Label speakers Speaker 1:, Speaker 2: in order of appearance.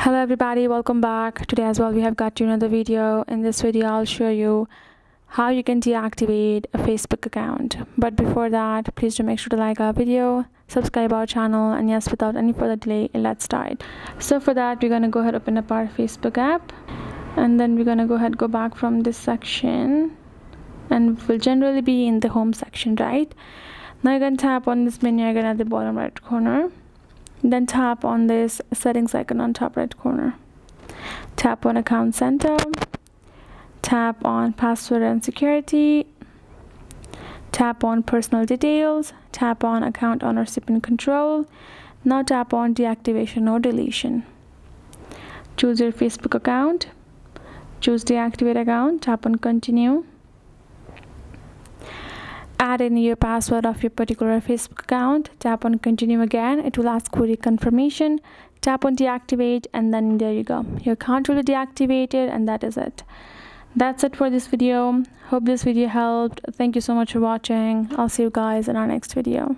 Speaker 1: Hello everybody, welcome back. Today as well we have got you another video. In this video I'll show you how you can deactivate a Facebook account. But before that, please do make sure to like our video, subscribe our channel, and yes, without any further delay, let's start. So for that, we're gonna go ahead open up our Facebook app, and then we're gonna go back from this section, and we'll generally be in the home section, right? Now you're gonna tap on this menu again at the bottom right corner. Then tap on this settings icon on top right corner. Tap on account center. Tap on password and security. Tap on personal details. Tap on account ownership and control. Now tap on deactivation or deletion. Choose your Facebook account. Choose deactivate account. Tap on continue. Add in your password of your particular Facebook account. Tap on continue again. It will ask for your confirmation. Tap on deactivate, and then there you go. Your account will be deactivated, and that is it. That's it for this video. Hope this video helped. Thank you so much for watching. I'll see you guys in our next video.